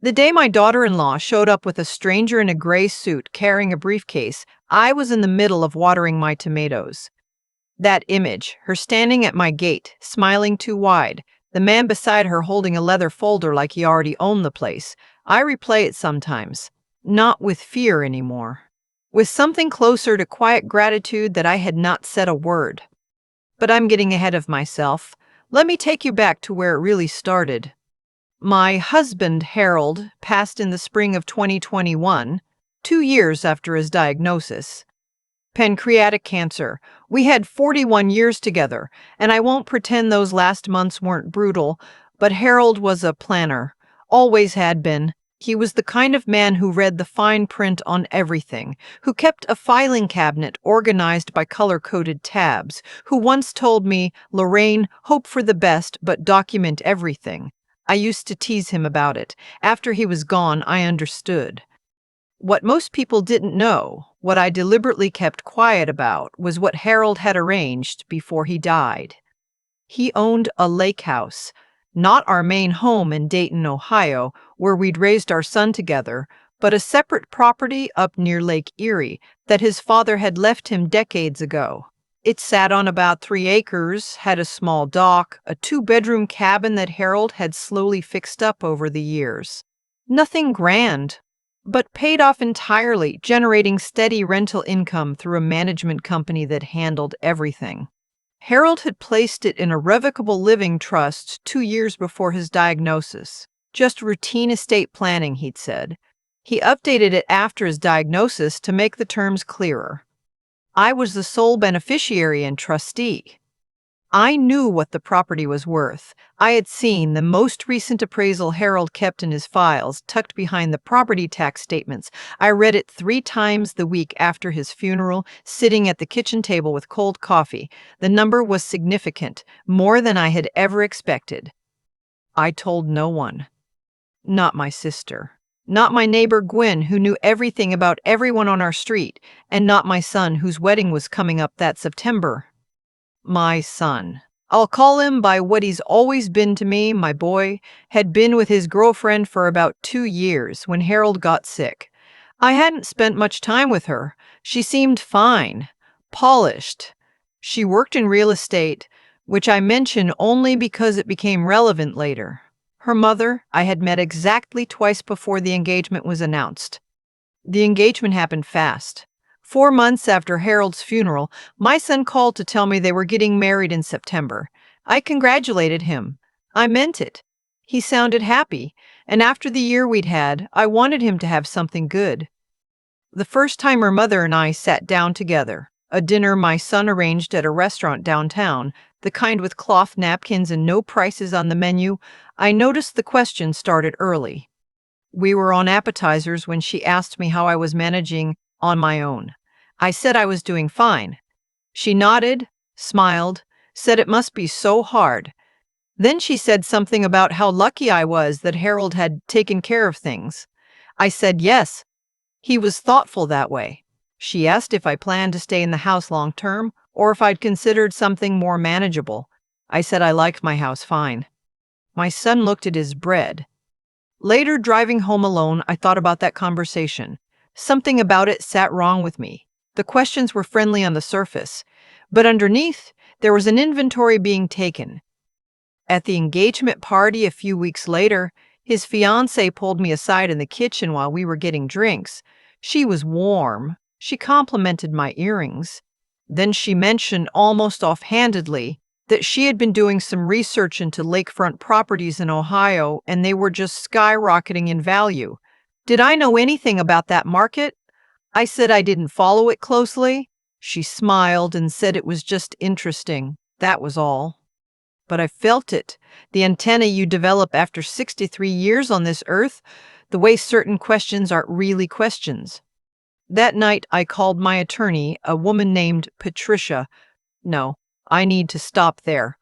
The day my daughter-in-law showed up with a stranger in a gray suit carrying a briefcase, I was in the middle of watering my tomatoes. That image, her standing at my gate, smiling too wide, the man beside her holding a leather folder like he already owned the place, I replay it sometimes, not with fear anymore, with something closer to quiet gratitude that I had not said a word. But I'm getting ahead of myself. Let me take you back to where it really started. My husband, Harold, passed in the spring of 2021, 2 years after his diagnosis. Pancreatic cancer. We had 41 years together, and I won't pretend those last months weren't brutal, but Harold was a planner, always had been. He was the kind of man who read the fine print on everything, who kept a filing cabinet organized by color-coded tabs, who once told me, "Lorraine, hope for the best, but document everything." I used to tease him about it. After he was gone, I understood. What most people didn't know, what I deliberately kept quiet about, was what Harold had arranged before he died. He owned a lake house, not our main home in Dayton, Ohio, where we'd raised our son together, but a separate property up near Lake Erie that his father had left him decades ago. It sat on about 3 acres, had a small dock, a 2-bedroom cabin that Harold had slowly fixed up over the years. Nothing grand, but paid off entirely, generating steady rental income through a management company that handled everything. Harold had placed it in a revocable living trust 2 years before his diagnosis. Just routine estate planning, he'd said. He updated it after his diagnosis to make the terms clearer. I was the sole beneficiary and trustee. I knew what the property was worth. I had seen the most recent appraisal Harold kept in his files, tucked behind the property tax statements. I read it 3 times the week after his funeral, sitting at the kitchen table with cold coffee. The number was significant, more than I had ever expected. I told no one. Not my sister. Not my neighbor Gwen, who knew everything about everyone on our street, and not my son, whose wedding was coming up that September. My son. I'll call him by what he's always been to me, my boy, had been with his girlfriend for about 2 years when Harold got sick. I hadn't spent much time with her. She seemed fine, polished. She worked in real estate, which I mention only because it became relevant later. Her mother I had met exactly twice before the engagement was announced. The engagement happened fast. 4 months after Harold's funeral, my son called to tell me they were getting married in September. I congratulated him. I meant it. He sounded happy, and after the year we'd had, I wanted him to have something good. The first time her mother and I sat down together, a dinner my son arranged at a restaurant downtown, the kind with cloth napkins and no prices on the menu, I noticed the question started early. We were on appetizers when she asked me how I was managing on my own. I said I was doing fine. She nodded, smiled, said it must be so hard. Then she said something about how lucky I was that Harold had taken care of things. I said yes. He was thoughtful that way. She asked if I planned to stay in the house long term or if I'd considered something more manageable. I said I liked my house fine. My son looked at his bread. Later, driving home alone, I thought about that conversation. Something about it sat wrong with me. The questions were friendly on the surface, but underneath, there was an inventory being taken. At the engagement party a few weeks later, his fiancée pulled me aside in the kitchen while we were getting drinks. She was warm. She complimented my earrings. Then she mentioned almost offhandedly that she had been doing some research into lakefront properties in Ohio and they were just skyrocketing in value. Did I know anything about that market? I said I didn't follow it closely. She smiled and said it was just interesting. That was all. But I felt it, the antenna you develop after 63 years on this earth, the way certain questions aren't really questions. That night, I called my attorney, a woman named Patricia. No, I need to stop there.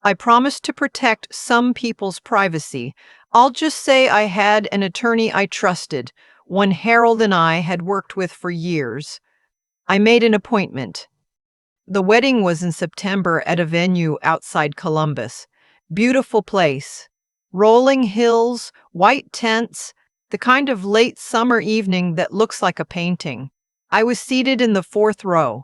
I promised to protect some people's privacy. I'll just say I had an attorney I trusted, one Harold and I had worked with for years. I made an appointment. The wedding was in September at a venue outside Columbus. Beautiful place. Rolling hills, white tents, the kind of late summer evening that looks like a painting. I was seated in the fourth row.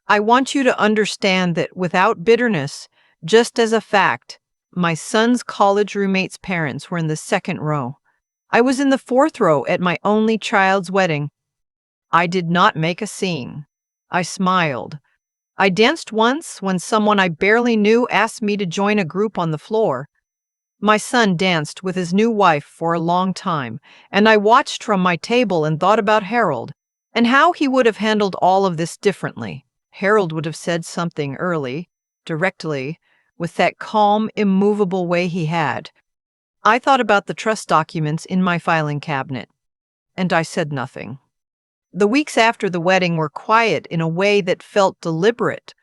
I want you to understand that without bitterness, just as a fact, my son's college roommate's parents were in the second row. I was in the fourth row at my only child's wedding. I did not make a scene. I smiled. I danced once when someone I barely knew asked me to join a group on the floor. My son danced with his new wife for a long time, and I watched from my table and thought about Harold and how he would have handled all of this differently. Harold would have said something early, directly, with that calm, immovable way he had. I thought about the trust documents in my filing cabinet, and I said nothing. The weeks after the wedding were quiet in a way that felt deliberate.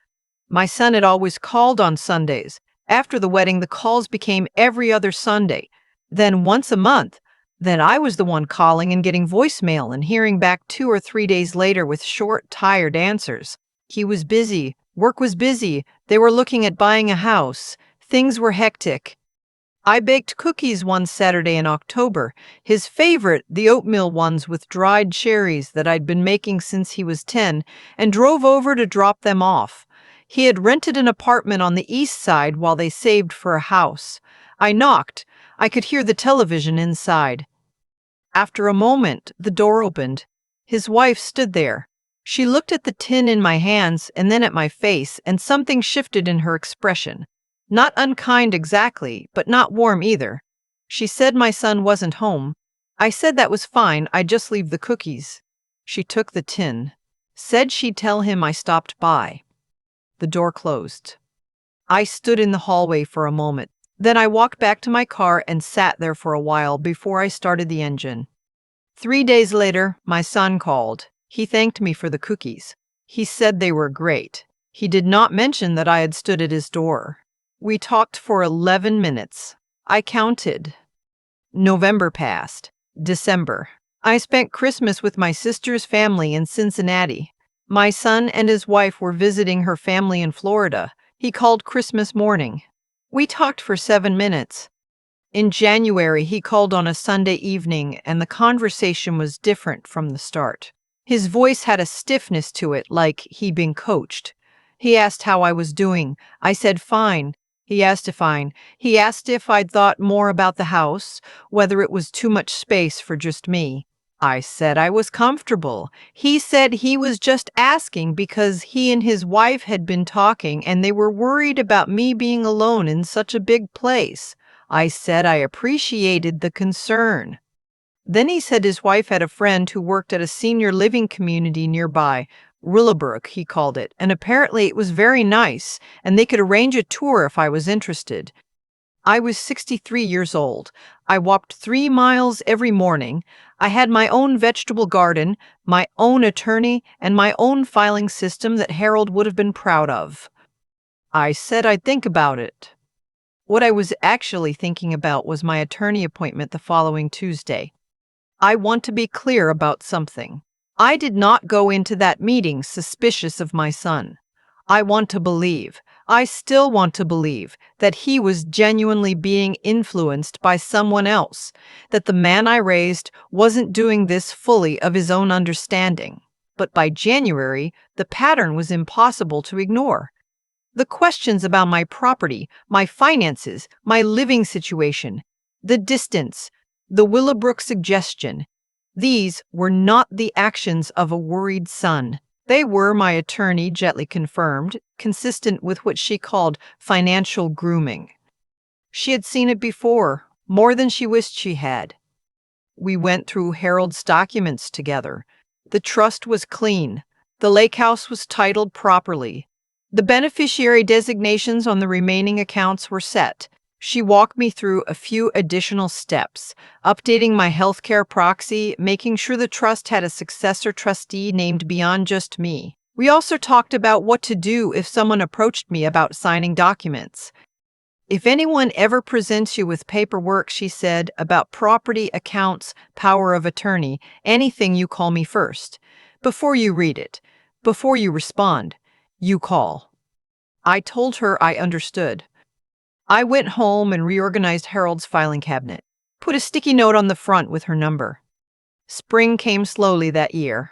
My son had always called on Sundays. After the wedding, the calls became every other Sunday, then once a month. Then I was the one calling and getting voicemail and hearing back 2 or 3 days later with short, tired answers. He was busy. Work was busy. They were looking at buying a house. Things were hectic. I baked cookies one Saturday in October, his favorite, the oatmeal ones with dried cherries that I'd been making since he was 10, and drove over to drop them off. He had rented an apartment on the east side while they saved for a house. I knocked. I could hear the television inside. After a moment, the door opened. His wife stood there. She looked at the tin in my hands and then at my face, and something shifted in her expression. Not unkind exactly, but not warm either. She said my son wasn't home. I said that was fine, I'd just leave the cookies. She took the tin. Said she'd tell him I stopped by. The door closed. I stood in the hallway for a moment. Then I walked back to my car and sat there for a while before I started the engine. 3 days later, my son called. He thanked me for the cookies. He said they were great. He did not mention that I had stood at his door. We talked for 11 minutes. I counted. November passed. December. I spent Christmas with my sister's family in Cincinnati. My son and his wife were visiting her family in Florida. He called Christmas morning. We talked for 7 minutes. In January, he called on a Sunday evening, and the conversation was different from the start. His voice had a stiffness to it, like he'd been coached. He asked how I was doing. I said fine. He asked if I'd thought more about the house, whether it was too much space for just me. I said I was comfortable. He said he was just asking because he and his wife had been talking and they were worried about me being alone in such a big place. I said I appreciated the concern. Then he said his wife had a friend who worked at a senior living community nearby, Willowbrook, he called it, and apparently it was very nice, and they could arrange a tour if I was interested. I was 63 years old. I walked 3 miles every morning. I had my own vegetable garden, my own attorney, and my own filing system that Harold would have been proud of. I said I'd think about it. What I was actually thinking about was my attorney appointment the following Tuesday. I want to be clear about something. I did not go into that meeting suspicious of my son. I still want to believe, that he was genuinely being influenced by someone else, that the man I raised wasn't doing this fully of his own understanding. But by January, the pattern was impossible to ignore. The questions about my property, my finances, my living situation, the distance, the Willowbrook suggestion, these were not the actions of a worried son. They were, my attorney gently confirmed, consistent with what she called financial grooming. She had seen it before, more than she wished she had. We went through Harold's documents together. The trust was clean. The lake house was titled properly. The beneficiary designations on the remaining accounts were set. She walked me through a few additional steps, updating my healthcare proxy, making sure the trust had a successor trustee named beyond just me. We also talked about what to do if someone approached me about signing documents. If anyone ever presents you with paperwork, she said, about property, accounts, power of attorney, anything, you call me first. Before you read it, before you respond, you call. I told her I understood. I went home and reorganized Harold's filing cabinet, put a sticky note on the front with her number. Spring came slowly that year.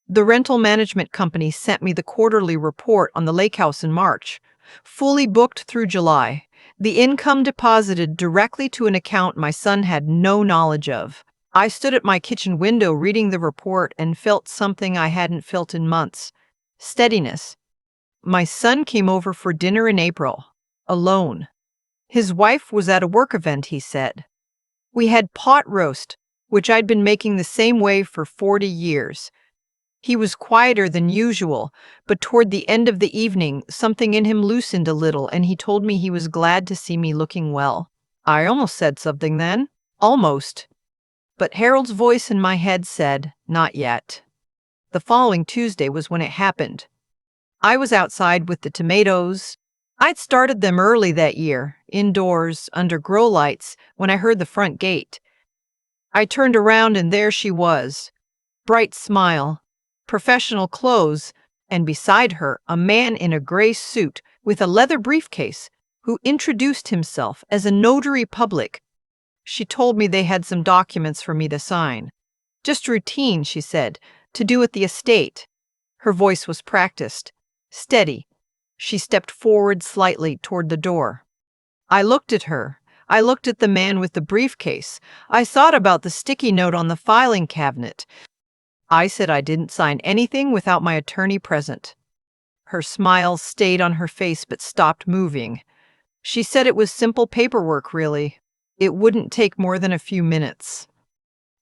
The rental management company sent me the quarterly report on the lake house in March, fully booked through July. The income deposited directly to an account my son had no knowledge of. I stood at my kitchen window reading the report and felt something I hadn't felt in months: steadiness. My son came over for dinner in April, alone. His wife was at a work event, he said. We had pot roast, which I'd been making the same way for 40 years. He was quieter than usual, but toward the end of the evening, something in him loosened a little, and he told me he was glad to see me looking well. I almost said something then. Almost. But Harold's voice in my head said, "Not yet." The following Tuesday was when it happened. I was outside with the tomatoes. I'd started them early that year, indoors, under grow lights, when I heard the front gate. I turned around and there she was. Bright smile, professional clothes, and beside her, a man in a gray suit with a leather briefcase who introduced himself as a notary public. She told me they had some documents for me to sign. Just routine, she said, to do at the estate. Her voice was practiced, steady. She stepped forward slightly toward the door. I looked at her. I looked at the man with the briefcase. I thought about the sticky note on the filing cabinet. I said I didn't sign anything without my attorney present. Her smile stayed on her face but stopped moving. She said it was simple paperwork, really. It wouldn't take more than a few minutes.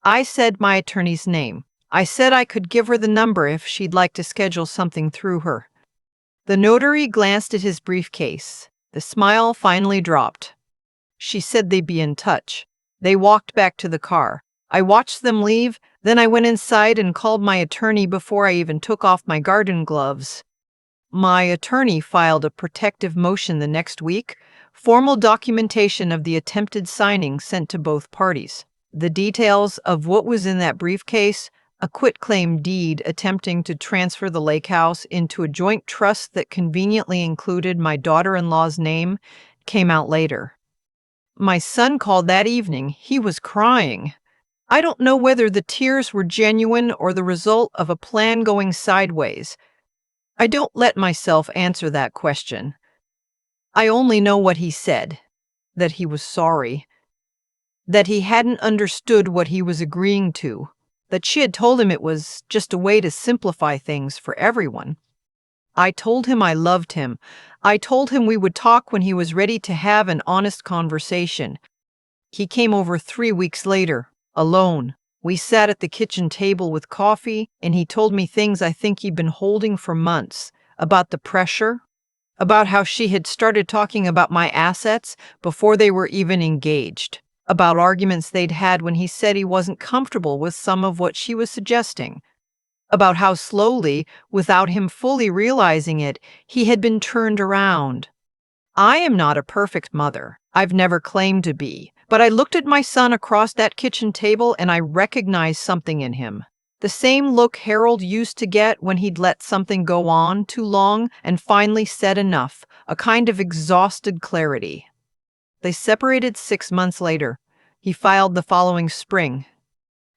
I said my attorney's name. I said I could give her the number if she'd like to schedule something through her. The notary glanced at his briefcase. The smile finally dropped. She said they'd be in touch. They walked back to the car. I watched them leave, then I went inside and called my attorney before I even took off my garden gloves. My attorney filed a protective motion the next week, formal documentation of the attempted signing sent to both parties. The details of what was in that briefcase, a quitclaim deed attempting to transfer the lake house into a joint trust that conveniently included my daughter-in-law's name, came out later. My son called that evening. He was crying. I don't know whether the tears were genuine or the result of a plan going sideways. I don't let myself answer that question. I only know what he said, that he was sorry, that he hadn't understood what he was agreeing to, that she had told him it was just a way to simplify things for everyone. I told him I loved him. I told him we would talk when he was ready to have an honest conversation. He came over 3 weeks later, alone. We sat at the kitchen table with coffee, and he told me things I think he'd been holding for months, about the pressure, about how she had started talking about my assets before they were even engaged, about arguments they'd had when he said he wasn't comfortable with some of what she was suggesting, about how slowly, without him fully realizing it, he had been turned around. I am not a perfect mother. I've never claimed to be. But I looked at my son across that kitchen table and I recognized something in him. The same look Harold used to get when he'd let something go on too long and finally said enough, a kind of exhausted clarity. They separated 6 months later. He filed the following spring.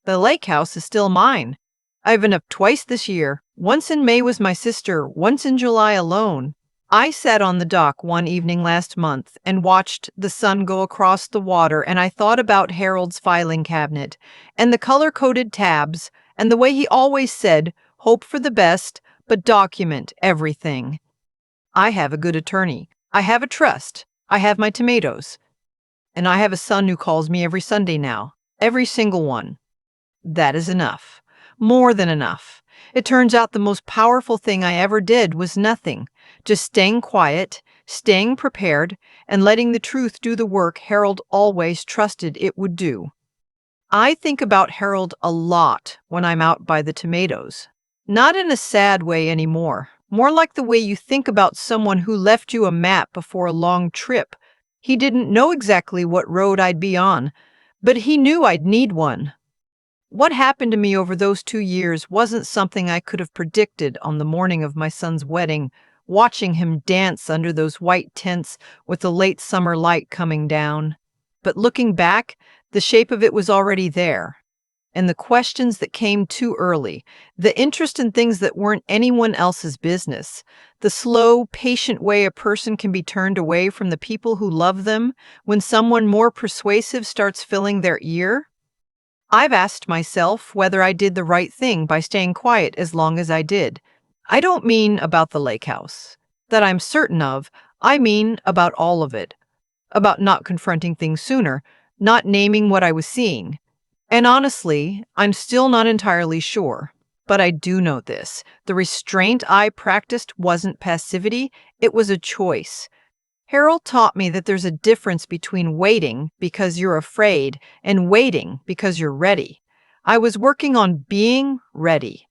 The lake house is still mine. I've been up twice this year. Once in May with my sister, once in July alone. I sat on the dock one evening last month and watched the sun go across the water, and I thought about Harold's filing cabinet and the color-coded tabs and the way he always said, "Hope for the best, but document everything." I have a good attorney. I have a trust. I have my tomatoes. And I have a son who calls me every Sunday now. Every single one. That is enough. More than enough. It turns out the most powerful thing I ever did was nothing. Just staying quiet, staying prepared, and letting the truth do the work Harold always trusted it would do. I think about Harold a lot when I'm out by the tomatoes. Not in a sad way anymore. More like the way you think about someone who left you a map before a long trip. He didn't know exactly what road I'd be on, but he knew I'd need one. What happened to me over those 2 years wasn't something I could have predicted on the morning of my son's wedding, watching him dance under those white tents with the late summer light coming down. But looking back, the shape of it was already there. and the questions that came too early, the interest in things that weren't anyone else's business, the slow, patient way a person can be turned away from the people who love them when someone more persuasive starts filling their ear. I've asked myself whether I did the right thing by staying quiet as long as I did. I don't mean about the lake house, that I'm certain of. I mean about all of it, about not confronting things sooner, not naming what I was seeing. And honestly, I'm still not entirely sure. But I do know this. The restraint I practiced wasn't passivity, it was a choice. Harold taught me that there's a difference between waiting because you're afraid and waiting because you're ready. I was working on being ready.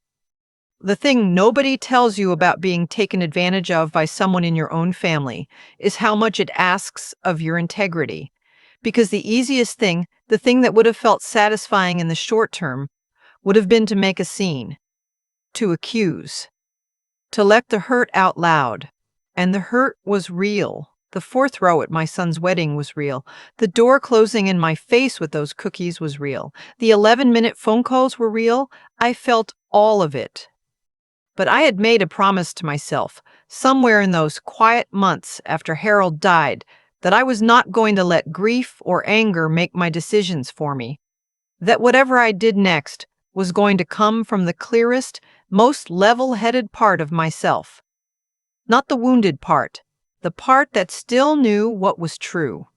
The thing nobody tells you about being taken advantage of by someone in your own family is how much it asks of your integrity. Because the easiest thing, the thing that would have felt satisfying in the short term, would have been to make a scene, to accuse, to let the hurt out loud. And the hurt was real. The fourth row at my son's wedding was real. The door closing in my face with those cookies was real. The 11-minute phone calls were real. I felt all of it. But I had made a promise to myself, somewhere in those quiet months after Harold died, that I was not going to let grief or anger make my decisions for me. That whatever I did next was going to come from the clearest, most level-headed part of myself. Not the wounded part, the part that still knew what was true.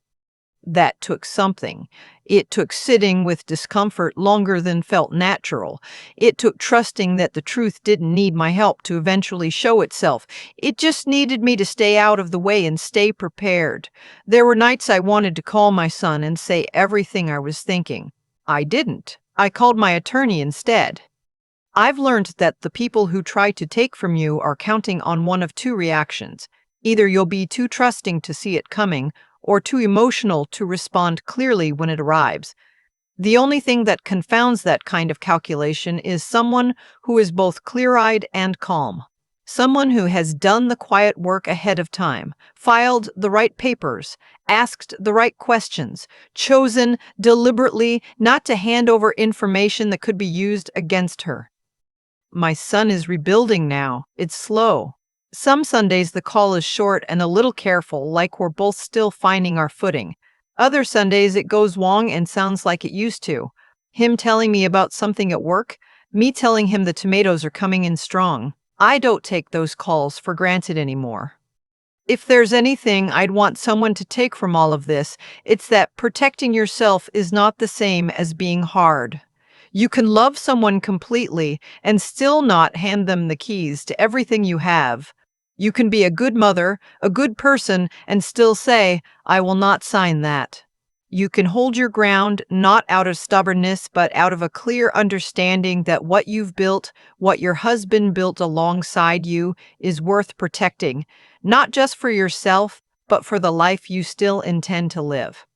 That took something. It took sitting with discomfort longer than felt natural. It took trusting that the truth didn't need my help to eventually show itself. It just needed me to stay out of the way and stay prepared. There were nights I wanted to call my son and say everything I was thinking. I didn't. I called my attorney instead. I've learned that the people who try to take from you are counting on one of two reactions. Either you'll be too trusting to see it coming, or too emotional to respond clearly when it arrives. The only thing that confounds that kind of calculation is someone who is both clear-eyed and calm. Someone who has done the quiet work ahead of time, filed the right papers, asked the right questions, chosen deliberately not to hand over information that could be used against her. My son is rebuilding now. It's slow. Some Sundays the call is short and a little careful, like we're both still finding our footing. Other Sundays it goes long and sounds like it used to. Him telling me about something at work, me telling him the tomatoes are coming in strong. I don't take those calls for granted anymore. If there's anything I'd want someone to take from all of this, it's that protecting yourself is not the same as being hard. You can love someone completely and still not hand them the keys to everything you have. You can be a good mother, a good person, and still say, I will not sign that. You can hold your ground not out of stubbornness, but out of a clear understanding that what you've built, what your husband built alongside you, is worth protecting, not just for yourself, but for the life you still intend to live.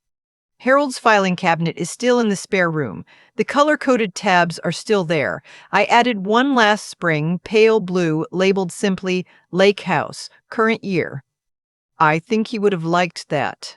Harold's filing cabinet is still in the spare room. The color-coded tabs are still there. I added one last spring, pale blue, labeled simply Lake House, current year. I think he would have liked that.